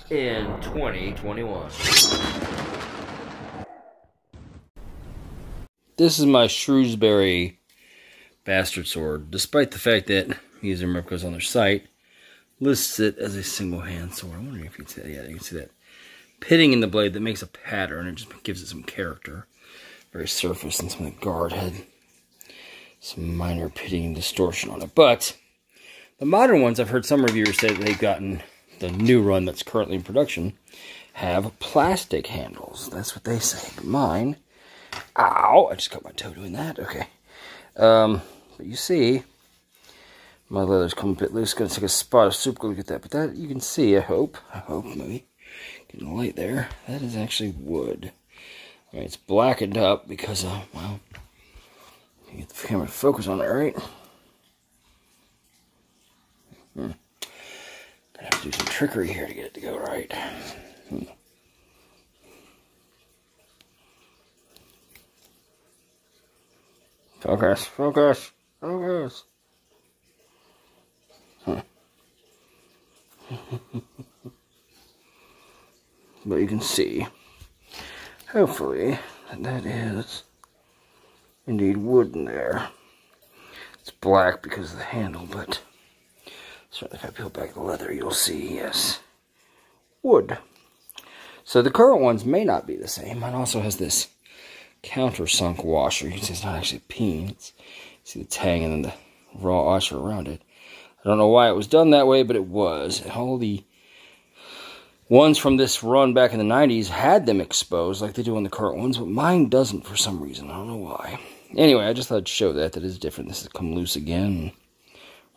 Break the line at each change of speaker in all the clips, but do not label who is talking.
in 2021. This is my Shrewsbury bastard sword, despite the fact that using replicas on their site lists it as a single hand sword. I'm wondering if you can see that. Yeah, you can see that pitting in the blade that makes a pattern. It just gives it some character. Very surface, and some of the guard had some minor pitting and distortion on it. But the modern ones, I've heard some reviewers say that they've gotten the new run that's currently in production have plastic handles. That's what they say. But mine, ow! I just cut my toe doing that. Okay. But you see, my leather's come a bit loose. Gonna take a spot of super glue to get that. But that you can see. I hope maybe getting the light there. That is actually wood. I mean, it's blackened up because well, you get the camera to focus on it, right? Gonna have to do some trickery here to get it to go right. Focus, focus, focus. But you can see, hopefully, that is indeed wood in there. It's black because of the handle, but certainly if I peel back the leather, you'll see, yes, wood. So the current ones may not be the same. Mine also has this countersunk washer. You can see it's not actually a peen. See the tang and then the raw washer around it. I don't know why it was done that way, but it was. All the ones from this run back in the 90s had them exposed like they do on the current ones, but mine doesn't for some reason. I don't know why. Anyway, I just thought I'd show that is different. This has come loose again.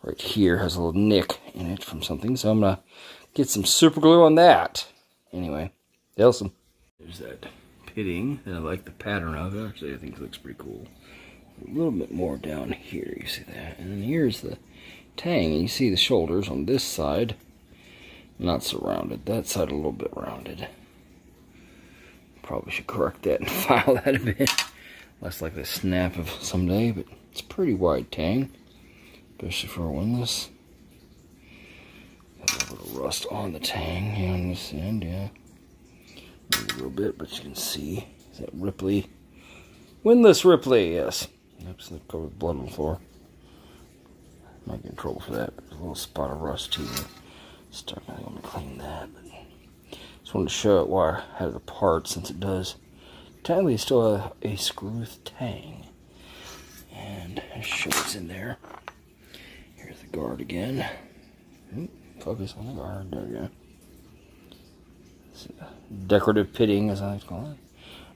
Right here has a little nick in it from something, so I'm going to get some super glue on that. Anyway, Elson. There's that pitting that I like the pattern of. Actually, I think it looks pretty cool. A little bit more down here, you see that. And then here's the tang, and you see the shoulders on this side. Not so rounded. That side a little bit rounded. Probably should correct that and file that a bit. Less like the snap of someday, but it's a pretty wide tang. Especially for a windlass. Got a little rust on the tang here on this end, yeah. Maybe a little bit, but you can see. Is that Ripley? Windlass Ripley, yes. Oops, they're covered with blood on the floor. Might get in trouble for that, but there's a little spot of rust too. Stuck. I want to clean that, but just wanted to show it why I had it apart, since it does technically still have a screw tang, and it shows in there. Here's the guard again. Focus on the guard. There we go. It's decorative pitting, as I like to call it.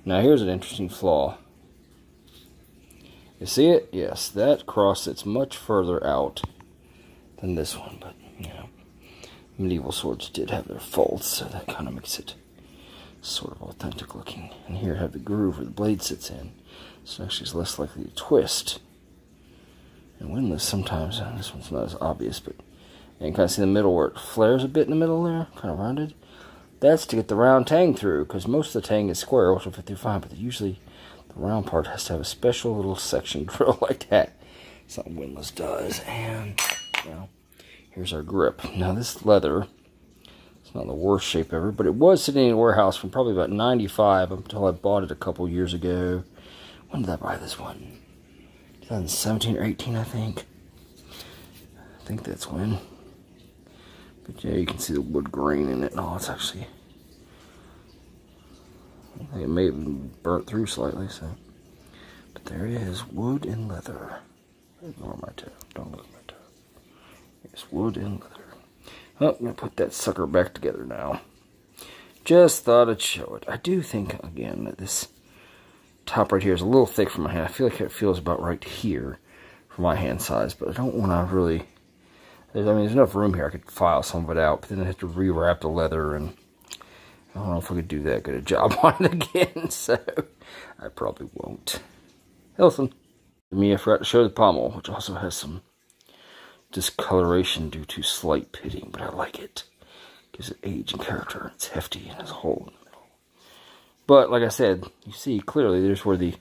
Now here's an interesting flaw. You see it? Yes, that cross sits much further out than this one, but you know, medieval swords did have their faults, so that kind of makes it sort of authentic looking. And here I have the groove where the blade sits in, so actually it's less likely to twist. And windlass sometimes, this one's not as obvious, but you can kind of see the middle where it flares a bit in the middle there, kind of rounded. That's to get the round tang through, because most of the tang is square, which will fit through fine, but usually the round part has to have a special little section drill like that. Something windlass does. And, well, here's our grip. Now this leather, it's not the worst shape ever, but it was sitting in a warehouse from probably about 95 until I bought it a couple years ago. When did I buy this one? 2017 or 18, I think. I think that's when. But yeah, you can see the wood grain in it. No, it's actually, I think it may have been burnt through slightly, so. But there it is, wood and leather. Ignore my toe. Don't look at my toe. It's wood and leather. Oh, I'm going to put that sucker back together now. Just thought I'd show it. I do think, again, that this top right here is a little thick for my hand. I feel like it feels about right here for my hand size, but I don't want to really, I mean, there's enough room here. I could file some of it out, but then I'd have to rewrap the leather, and I don't know if I could do that good a job on it again, so I probably won't. Elson. I forgot to show the pommel, which also has some discoloration due to slight pitting, but I like it. Gives it age and character. It's hefty and has a hole in the middle. But like I said, you see clearly there's where the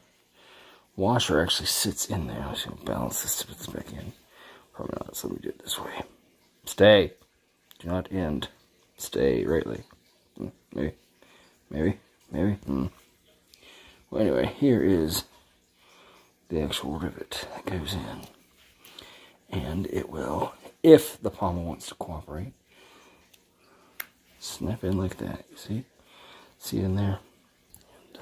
washer actually sits in there. I'm just going to balance this to put this back in. Probably not, so let me do it this way. Stay. Do not end. Stay rightly. Maybe. Well, anyway, here is the actual rivet that goes in. And it will, if the pommel wants to cooperate, snap in like that. You see? See it in there? And,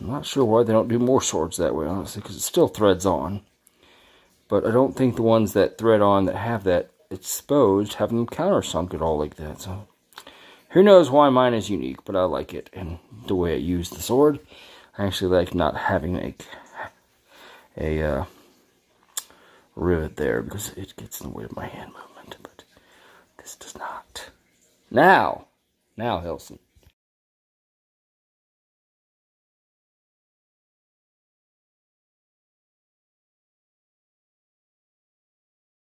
I'm not sure why they don't do more swords that way, honestly, because it still threads on. But I don't think the ones that thread on that have that exposed have them countersunk at all like that. So who knows why mine is unique, but I like it. And the way I use the sword, I actually like not having a rivet there because it gets in the way of my hand movement. But this does not. Now, Hilson.